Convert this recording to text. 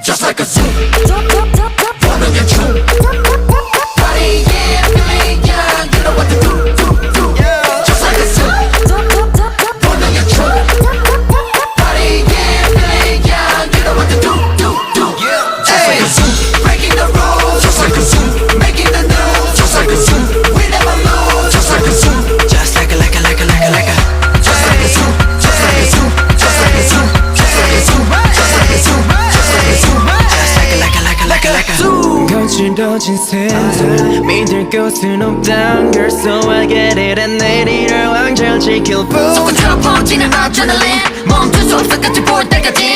Just like a zoo. 번호의 춤. Party, yeah, feeling young. You know what to do. Just like a zoo. 번호의 춤. Party, yeah, feeling young. You know what to do. Just like a zoo. Breaking the rules. Just like a zoo. Making the news. Just like a zoo. We never lose. Just like a zoo. Just like a Just like a zoo. Just like a zoo. Just like a zoo. Just like a zoo. Just like a zoo. Just like a zoo. Like a zoo. 거칠어진 세상 믿을 곳은 없단 girl so I get it and 내일을 왕절 지킬 뿐 속은 터져버지는 adrenaline 멈출 수 없어 끝을 볼 때까지